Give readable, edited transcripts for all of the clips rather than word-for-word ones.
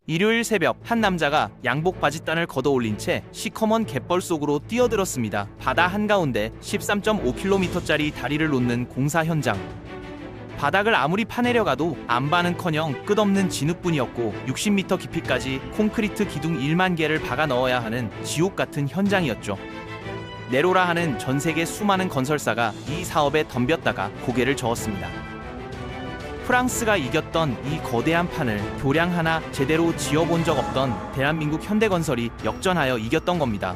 일요일 새벽 한 남자가 양복 바짓단을 걷어올린 채 시커먼 갯벌 속으로 뛰어들었습니다. 바다 한가운데 13.5km짜리 다리를 놓는 공사 현장. 바닥을 아무리 파내려가도 안반은커녕 끝없는 진흙뿐이었고 60m 깊이까지 콘크리트 기둥 1만 개를 박아 넣어야 하는 지옥 같은 현장이었죠. 네로라 하는 전 세계 수많은 건설사가 이 사업에 덤볐다가 고개를 저었습니다. 프랑스가 이겼던 이 거대한 판을 교량 하나 제대로 지어본 적 없던 대한민국 현대건설이 역전하여 이겼던 겁니다.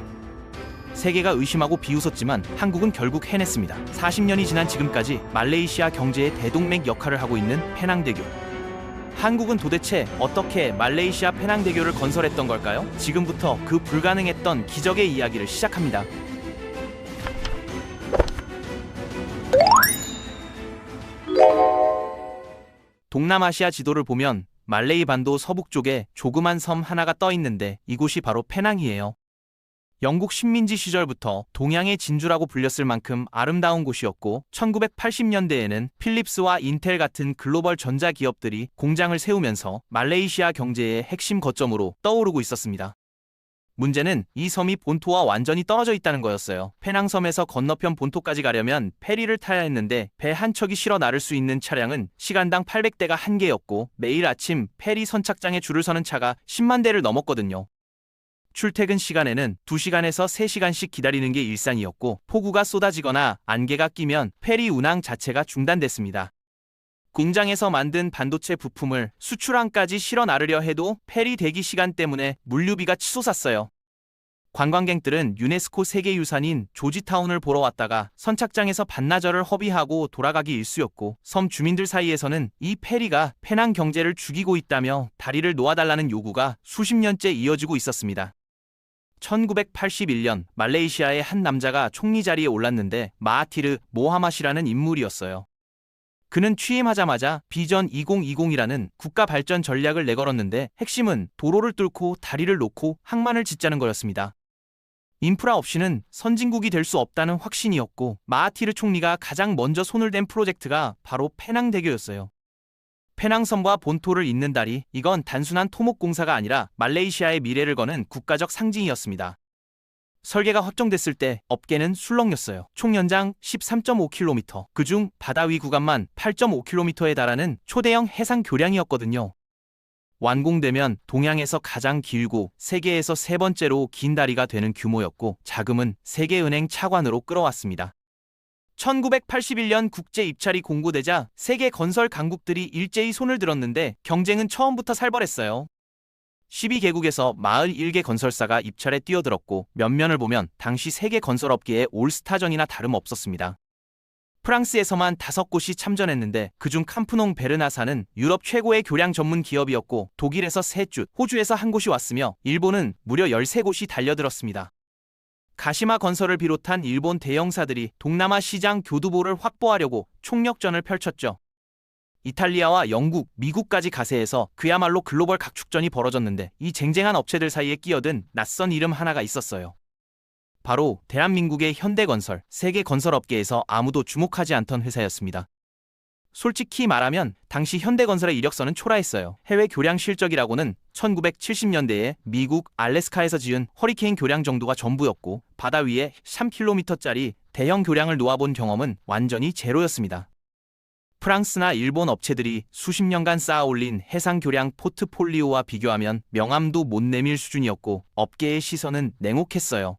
세계가 의심하고 비웃었지만 한국은 결국 해냈습니다. 40년이 지난 지금까지 말레이시아 경제의 대동맥 역할을 하고 있는 페낭대교. 한국은 도대체 어떻게 말레이시아 페낭대교를 건설했던 걸까요? 지금부터 그 불가능했던 기적의 이야기를 시작합니다. 동남아시아 지도를 보면 말레이 반도 서북쪽에 조그만 섬 하나가 떠 있는데 이곳이 바로 페낭이에요. 영국 식민지 시절부터 동양의 진주라고 불렸을 만큼 아름다운 곳이었고 1980년대에는 필립스와 인텔 같은 글로벌 전자기업들이 공장을 세우면서 말레이시아 경제의 핵심 거점으로 떠오르고 있었습니다. 문제는 이 섬이 본토와 완전히 떨어져 있다는 거였어요. 페낭섬에서 건너편 본토까지 가려면 페리를 타야 했는데 배 한 척이 실어 나를 수 있는 차량은 시간당 800대가 한계였고 매일 아침 페리 선착장에 줄을 서는 차가 10만 대를 넘었거든요. 출퇴근 시간에는 2시간에서 3시간씩 기다리는 게 일상이었고 폭우가 쏟아지거나 안개가 끼면 페리 운항 자체가 중단됐습니다. 공장에서 만든 반도체 부품을 수출항까지 실어 나르려 해도 페리 대기 시간 때문에 물류비가 치솟았어요. 관광객들은 유네스코 세계유산인 조지타운을 보러 왔다가 선착장에서 반나절을 허비하고 돌아가기 일쑤였고 섬 주민들 사이에서는 이 페리가 페낭 경제를 죽이고 있다며 다리를 놓아달라는 요구가 수십 년째 이어지고 있었습니다. 1981년 말레이시아의 한 남자가 총리 자리에 올랐는데 마하티르 모하마시라는 인물이었어요. 그는 취임하자마자 비전 2020이라는 국가 발전 전략을 내걸었는데 핵심은 도로를 뚫고 다리를 놓고 항만을 짓자는 거였습니다. 인프라 없이는 선진국이 될 수 없다는 확신이었고 마하티르 총리가 가장 먼저 손을 댄 프로젝트가 바로 페낭대교였어요. 페낭섬과 본토를 잇는 다리, 이건 단순한 토목공사가 아니라 말레이시아의 미래를 거는 국가적 상징이었습니다. 설계가 확정됐을 때 업계는 술렁였어요. 총 연장 13.5km, 그중 바다 위 구간만 8.5km에 달하는 초대형 해상 교량이었거든요. 완공되면 동양에서 가장 길고 세계에서 세 번째로 긴 다리가 되는 규모였고 자금은 세계은행 차관으로 끌어왔습니다. 1981년 국제 입찰이 공고되자 세계 건설 강국들이 일제히 손을 들었는데 경쟁은 처음부터 살벌했어요. 12개국에서 41개 건설사가 입찰에 뛰어들었고 면면을 보면 당시 세계 건설업계의 올스타전이나 다름없었습니다. 프랑스에서만 5곳이 참전했는데 그중 캄프농 베르나사는 유럽 최고의 교량 전문 기업이었고 독일에서 3곳, 호주에서 1곳이 왔으며 일본은 무려 13곳이 달려들었습니다. 가시마 건설을 비롯한 일본 대형사들이 동남아 시장 교두보를 확보하려고 총력전을 펼쳤죠. 이탈리아와 영국, 미국까지 가세해서 그야말로 글로벌 각축전이 벌어졌는데 이 쟁쟁한 업체들 사이에 끼어든 낯선 이름 하나가 있었어요. 바로 대한민국의 현대건설, 세계 건설업계에서 아무도 주목하지 않던 회사였습니다. 솔직히 말하면 당시 현대건설의 이력서는 초라했어요. 해외 교량 실적이라고는 1970년대에 미국 알래스카에서 지은 허리케인 교량 정도가 전부였고 바다 위에 3km짜리 대형 교량을 놓아본 경험은 완전히 제로였습니다. 프랑스나 일본 업체들이 수십 년간 쌓아올린 해상 교량 포트폴리오와 비교하면 명함도 못 내밀 수준이었고 업계의 시선은 냉혹했어요.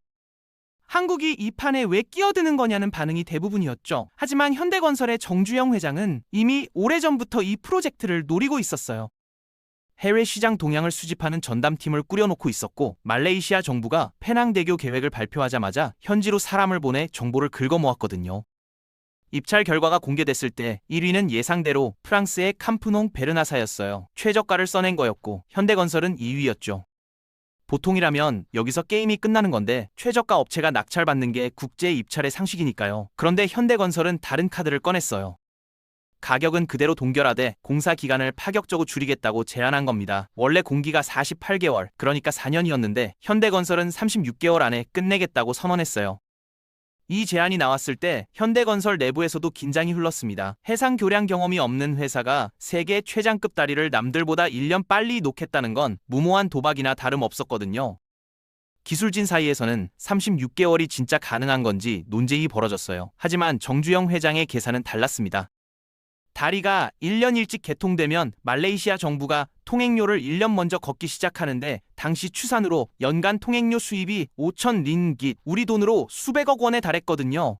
한국이 이 판에 왜 끼어드는 거냐는 반응이 대부분이었죠. 하지만 현대건설의 정주영 회장은 이미 오래전부터 이 프로젝트를 노리고 있었어요. 해외 시장 동향을 수집하는 전담팀을 꾸려놓고 있었고 말레이시아 정부가 페낭대교 계획을 발표하자마자 현지로 사람을 보내 정보를 긁어모았거든요. 입찰 결과가 공개됐을 때 1위는 예상대로 프랑스의 캄프농 베르나사였어요. 최저가를 써낸 거였고 현대건설은 2위였죠. 보통이라면 여기서 게임이 끝나는 건데 최저가 업체가 낙찰받는 게 국제 입찰의 상식이니까요. 그런데 현대건설은 다른 카드를 꺼냈어요. 가격은 그대로 동결하되 공사 기간을 파격적으로 줄이겠다고 제안한 겁니다. 원래 공기가 48개월, 그러니까 4년이었는데 현대건설은 36개월 안에 끝내겠다고 선언했어요. 이 제안이 나왔을 때 현대건설 내부에서도 긴장이 흘렀습니다. 해상 교량 경험이 없는 회사가 세계 최장급 다리를 남들보다 1년 빨리 놓겠다는 건 무모한 도박이나 다름없었거든요. 기술진 사이에서는 36개월이 진짜 가능한 건지 논쟁이 벌어졌어요. 하지만 정주영 회장의 계산은 달랐습니다. 다리가 1년 일찍 개통되면 말레이시아 정부가 통행료를 1년 먼저 걷기 시작하는데 당시 추산으로 연간 통행료 수입이 5천 린깃, 우리 돈으로 수백억 원에 달했거든요.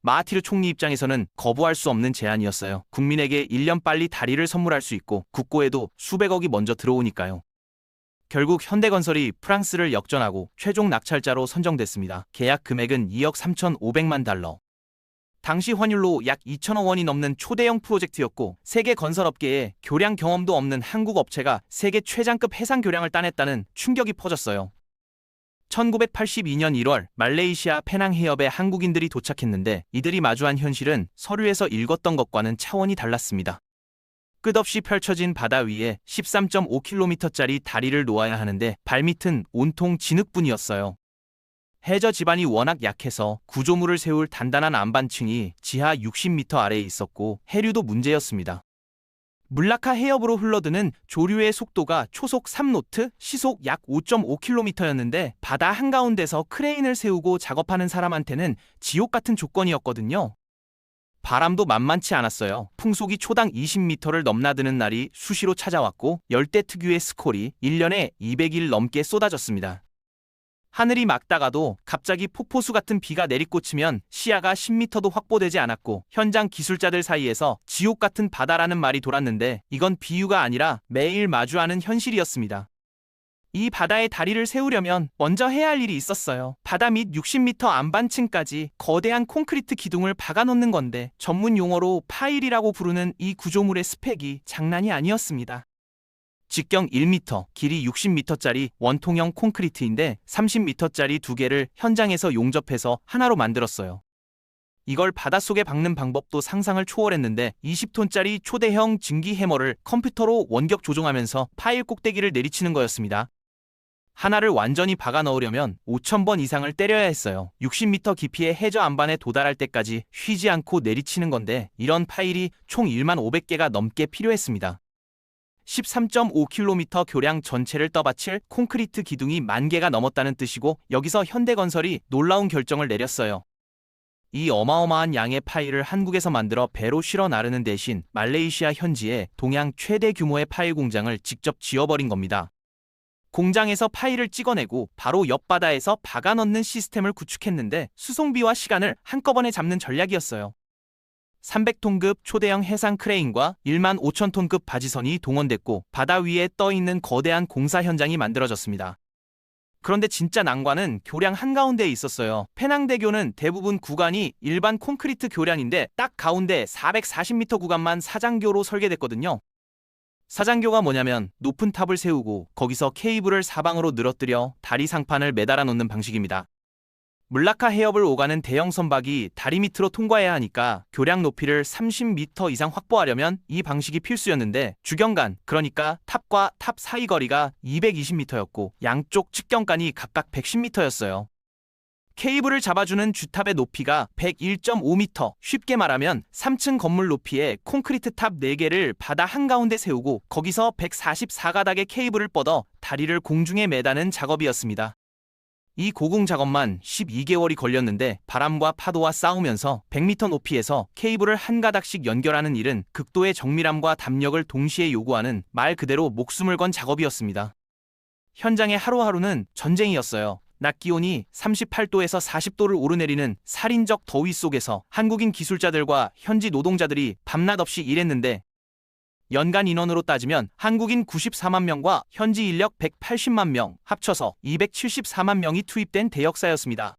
마하티르 총리 입장에서는 거부할 수 없는 제안이었어요. 국민에게 1년 빨리 다리를 선물할 수 있고 국고에도 수백억이 먼저 들어오니까요. 결국 현대건설이 프랑스를 역전하고 최종 낙찰자로 선정됐습니다. 계약 금액은 2억 3,500만 달러. 당시 환율로 약 2천억 원이 넘는 초대형 프로젝트였고 세계 건설업계에 교량 경험도 없는 한국 업체가 세계 최장급 해상 교량을 따냈다는 충격이 퍼졌어요. 1982년 1월 말레이시아 페낭 해협에 한국인들이 도착했는데 이들이 마주한 현실은 서류에서 읽었던 것과는 차원이 달랐습니다. 끝없이 펼쳐진 바다 위에 13.5km짜리 다리를 놓아야 하는데 발밑은 온통 진흙뿐이었어요. 해저 지반이 워낙 약해서 구조물을 세울 단단한 안반층이 지하 60m 아래에 있었고 해류도 문제였습니다. 물라카 해협으로 흘러드는 조류의 속도가 초속 3노트, 시속 약 5.5km였는데 바다 한가운데서 크레인을 세우고 작업하는 사람한테는 지옥 같은 조건이었거든요. 바람도 만만치 않았어요. 풍속이 초당 20m를 넘나드는 날이 수시로 찾아왔고 열대 특유의 스콜이 1년에 200일 넘게 쏟아졌습니다. 하늘이 맑다가도 갑자기 폭포수 같은 비가 내리꽂히면 시야가 10m도 확보되지 않았고 현장 기술자들 사이에서 지옥 같은 바다라는 말이 돌았는데 이건 비유가 아니라 매일 마주하는 현실이었습니다. 이 바다에 다리를 세우려면 먼저 해야 할 일이 있었어요. 바다 밑 60m 안반층까지 거대한 콘크리트 기둥을 박아놓는 건데 전문 용어로 파일이라고 부르는 이 구조물의 스펙이 장난이 아니었습니다. 직경 1m, 길이 60m짜리 원통형 콘크리트인데 30m짜리 두 개를 현장에서 용접해서 하나로 만들었어요. 이걸 바닷속에 박는 방법도 상상을 초월했는데 20톤짜리 초대형 증기 해머를 컴퓨터로 원격 조종하면서 파일 꼭대기를 내리치는 거였습니다. 하나를 완전히 박아 넣으려면 5,000번 이상을 때려야 했어요. 60m 깊이의 해저 안반에 도달할 때까지 쉬지 않고 내리치는 건데 이런 파일이 총 15,000개가 넘게 필요했습니다. 13.5km 교량 전체를 떠받칠 콘크리트 기둥이 10,000개가 넘었다는 뜻이고 여기서 현대건설이 놀라운 결정을 내렸어요. 이 어마어마한 양의 파일을 한국에서 만들어 배로 실어 나르는 대신 말레이시아 현지에 동양 최대 규모의 파일 공장을 직접 지어버린 겁니다. 공장에서 파일을 찍어내고 바로 옆바다에서 박아 넣는 시스템을 구축했는데 수송비와 시간을 한꺼번에 잡는 전략이었어요. 300톤급 초대형 해상 크레인과 15,000톤급 바지선이 동원됐고 바다 위에 떠있는 거대한 공사 현장이 만들어졌습니다. 그런데 진짜 난관은 교량 한가운데에 있었어요. 페낭대교는 대부분 구간이 일반 콘크리트 교량인데 딱 가운데 440m 구간만 사장교로 설계됐거든요. 사장교가 뭐냐면 높은 탑을 세우고 거기서 케이블을 사방으로 늘어뜨려 다리 상판을 매달아 놓는 방식입니다. 물라카 해협을 오가는 대형 선박이 다리 밑으로 통과해야 하니까 교량 높이를 30m 이상 확보하려면 이 방식이 필수였는데 주경간, 그러니까 탑과 탑 사이 거리가 220m였고 양쪽 측경간이 각각 110m였어요. 케이블을 잡아주는 주탑의 높이가 101.5m, 쉽게 말하면 3층 건물 높이의 콘크리트 탑 4개를 바다 한가운데 세우고 거기서 144가닥의 케이블을 뻗어 다리를 공중에 매다는 작업이었습니다. 이 고공 작업만 12개월이 걸렸는데 바람과 파도와 싸우면서 100m 높이에서 케이블을 한 가닥씩 연결하는 일은 극도의 정밀함과 담력을 동시에 요구하는 말 그대로 목숨을 건 작업이었습니다. 현장의 하루하루는 전쟁이었어요. 낮 기온이 38도에서 40도를 오르내리는 살인적 더위 속에서 한국인 기술자들과 현지 노동자들이 밤낮 없이 일했는데 연간 인원으로 따지면 한국인 94만 명과 현지 인력 180만 명, 합쳐서 274만 명이 투입된 대역사였습니다.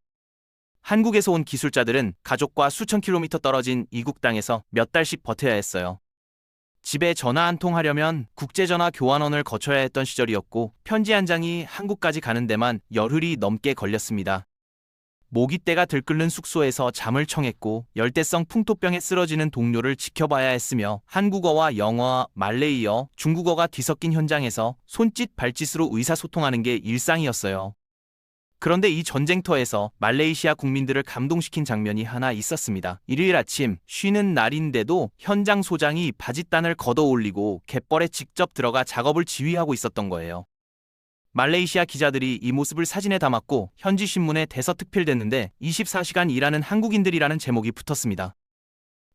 한국에서 온 기술자들은 가족과 수천 킬로미터 떨어진 이국 땅에서 몇 달씩 버텨야 했어요. 집에 전화 한 통 하려면 국제전화 교환원을 거쳐야 했던 시절이었고 편지 한 장이 한국까지 가는 데만 열흘이 넘게 걸렸습니다. 모기떼가 들끓는 숙소에서 잠을 청했고 열대성 풍토병에 쓰러지는 동료를 지켜봐야 했으며 한국어와 영어와 말레이어, 중국어가 뒤섞인 현장에서 손짓 발짓으로 의사소통하는 게 일상이었어요. 그런데 이 전쟁터에서 말레이시아 국민들을 감동시킨 장면이 하나 있었습니다. 일요일 아침 쉬는 날인데도 현장 소장이 바짓단을 걷어 올리고 갯벌에 직접 들어가 작업을 지휘하고 있었던 거예요. 말레이시아 기자들이 이 모습을 사진에 담았고 현지 신문에 대서특필됐는데 24시간 일하는 한국인들이라는 제목이 붙었습니다.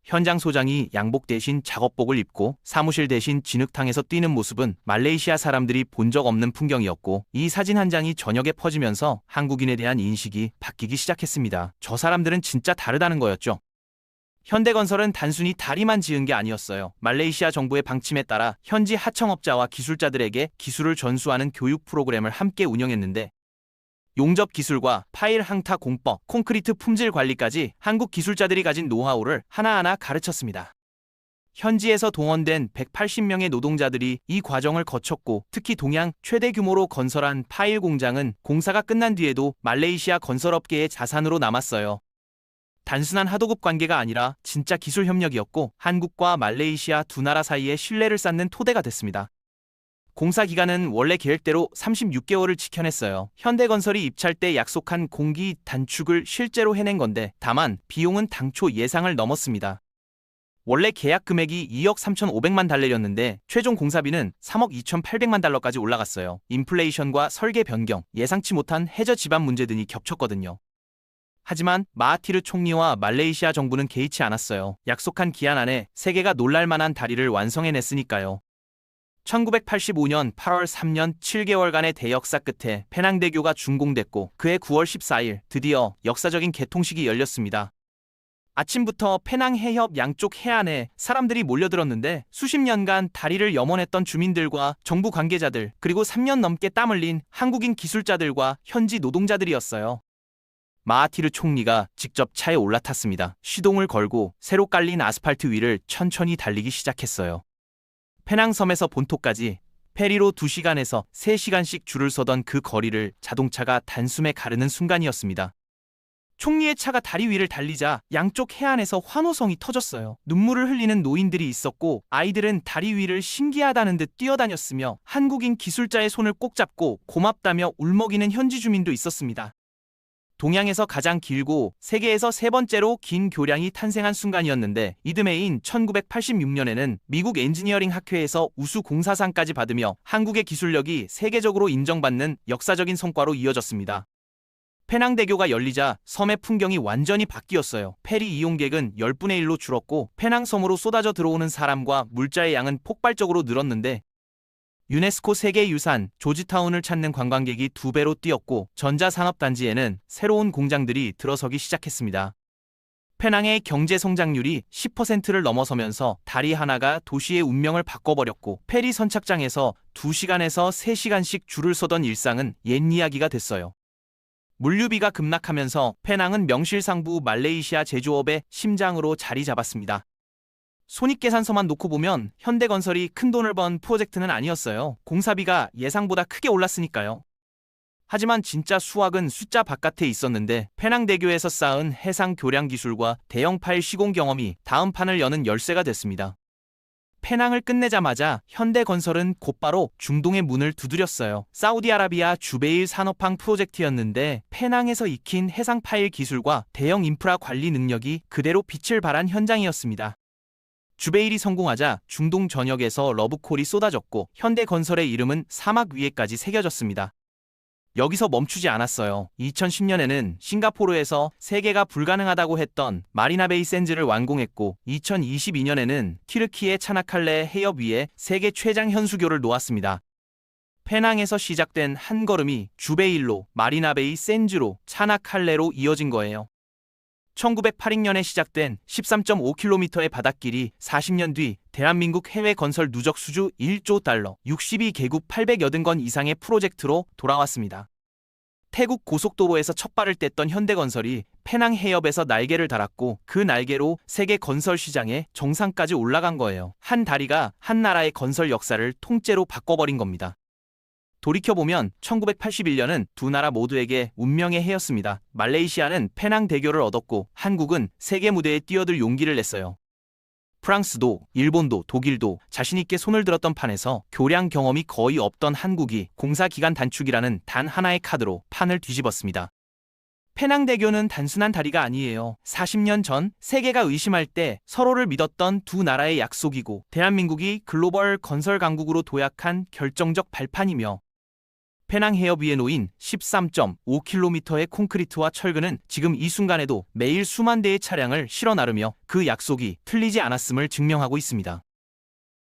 현장 소장이 양복 대신 작업복을 입고 사무실 대신 진흙탕에서 뛰는 모습은 말레이시아 사람들이 본 적 없는 풍경이었고, 이 사진 한 장이 전역에 퍼지면서 한국인에 대한 인식이 바뀌기 시작했습니다. 저 사람들은 진짜 다르다는 거였죠. 현대건설은 단순히 다리만 지은 게 아니었어요. 말레이시아 정부의 방침에 따라 현지 하청업자와 기술자들에게 기술을 전수하는 교육 프로그램을 함께 운영했는데, 용접 기술과 파일 항타 공법, 콘크리트 품질 관리까지 한국 기술자들이 가진 노하우를 하나하나 가르쳤습니다. 현지에서 동원된 180명의 노동자들이 이 과정을 거쳤고, 특히 동양 최대 규모로 건설한 파일 공장은 공사가 끝난 뒤에도 말레이시아 건설업계의 자산으로 남았어요. 단순한 하도급 관계가 아니라 진짜 기술 협력이었고, 한국과 말레이시아 두 나라 사이에 신뢰를 쌓는 토대가 됐습니다. 공사 기간은 원래 계획대로 36개월을 지켜냈어요. 현대건설이 입찰 때 약속한 공기 단축을 실제로 해낸 건데, 다만 비용은 당초 예상을 넘었습니다. 원래 계약 금액이 2억 3,500만 달러였는데 최종 공사비는 3억 2,800만 달러까지 올라갔어요. 인플레이션과 설계 변경, 예상치 못한 해저 지반 문제 등이 겹쳤거든요. 하지만 마하티르 총리와 말레이시아 정부는 개의치 않았어요. 약속한 기한 안에 세계가 놀랄만한 다리를 완성해냈으니까요. 1985년 8월 3년 7개월간의 대역사 끝에 페낭대교가 준공됐고, 그해 9월 14일 드디어 역사적인 개통식이 열렸습니다. 아침부터 페낭 해협 양쪽 해안에 사람들이 몰려들었는데, 수십 년간 다리를 염원했던 주민들과 정부 관계자들, 그리고 3년 넘게 땀 흘린 한국인 기술자들과 현지 노동자들이었어요. 마하티르 총리가 직접 차에 올라탔습니다. 시동을 걸고 새로 깔린 아스팔트 위를 천천히 달리기 시작했어요. 페낭섬에서 본토까지 페리로 2시간에서 3시간씩 줄을 서던 그 거리를 자동차가 단숨에 가르는 순간이었습니다. 총리의 차가 다리 위를 달리자 양쪽 해안에서 환호성이 터졌어요. 눈물을 흘리는 노인들이 있었고, 아이들은 다리 위를 신기하다는 듯 뛰어다녔으며, 한국인 기술자의 손을 꼭 잡고 고맙다며 울먹이는 현지 주민도 있었습니다. 동양에서 가장 길고 세계에서 세 번째로 긴 교량이 탄생한 순간이었는데, 이듬해인 1986년에는 미국 엔지니어링 학회에서 우수 공사상까지 받으며 한국의 기술력이 세계적으로 인정받는 역사적인 성과로 이어졌습니다. 페낭대교가 열리자 섬의 풍경이 완전히 바뀌었어요. 페리 이용객은 10분의 1로 줄었고, 페낭섬으로 쏟아져 들어오는 사람과 물자의 양은 폭발적으로 늘었는데, 유네스코 세계유산 조지타운을 찾는 관광객이 2배로 뛰었고, 전자산업단지에는 새로운 공장들이 들어서기 시작했습니다. 페낭의 경제 성장률이 10%를 넘어서면서 다리 하나가 도시의 운명을 바꿔버렸고, 페리 선착장에서 2시간에서 3시간씩 줄을 서던 일상은 옛 이야기가 됐어요. 물류비가 급락하면서 페낭은 명실상부 말레이시아 제조업의 심장으로 자리 잡았습니다. 손익계산서만 놓고 보면 현대건설이 큰돈을 번 프로젝트는 아니었어요. 공사비가 예상보다 크게 올랐으니까요. 하지만 진짜 수확은 숫자 바깥에 있었는데, 페낭대교에서 쌓은 해상 교량 기술과 대형 파일 시공 경험이 다음 판을 여는 열쇠가 됐습니다. 페낭을 끝내자마자 현대건설은 곧바로 중동의 문을 두드렸어요. 사우디아라비아 주베일 산업항 프로젝트였는데, 페낭에서 익힌 해상 파일 기술과 대형 인프라 관리 능력이 그대로 빛을 발한 현장이었습니다. 주베일이 성공하자 중동 전역에서 러브콜이 쏟아졌고, 현대건설의 이름은 사막 위에까지 새겨졌습니다. 여기서 멈추지 않았어요. 2010년에는 싱가포르에서 세계가 불가능하다고 했던 마리나베이 샌즈를 완공했고, 2022년에는 티르키의 차나칼레 해협 위에 세계 최장 현수교를 놓았습니다. 페낭에서 시작된 한 걸음이 주베일로, 마리나베이 샌즈로, 차나칼레로 이어진 거예요. 1980년에 시작된 13.5km의 바닷길이 40년 뒤 대한민국 해외 건설 누적 수주 1조 달러, 62개국 880건 이상의 프로젝트로 돌아왔습니다. 태국 고속도로에서 첫 발을 뗐던 현대건설이 페낭 해협에서 날개를 달았고, 그 날개로 세계 건설 시장의 정상까지 올라간 거예요. 한 다리가 한 나라의 건설 역사를 통째로 바꿔버린 겁니다. 돌이켜보면 1981년은 두 나라 모두에게 운명의 해였습니다. 말레이시아는 페낭 대교를 얻었고, 한국은 세계 무대에 뛰어들 용기를 냈어요. 프랑스도 일본도 독일도 자신있게 손을 들었던 판에서 교량 경험이 거의 없던 한국이 공사기간 단축이라는 단 하나의 카드로 판을 뒤집었습니다. 페낭대교는 단순한 다리가 아니에요. 40년 전 세계가 의심할 때 서로를 믿었던 두 나라의 약속이고 대한민국이 글로벌 건설 강국으로 도약한 결정적 발판이며 페낭 해협 위에 놓인 13.5km의 콘크리트와 철근은 지금 이 순간에도 매일 수만 대의 차량을 실어 나르며 그 약속이 틀리지 않았음을 증명하고 있습니다.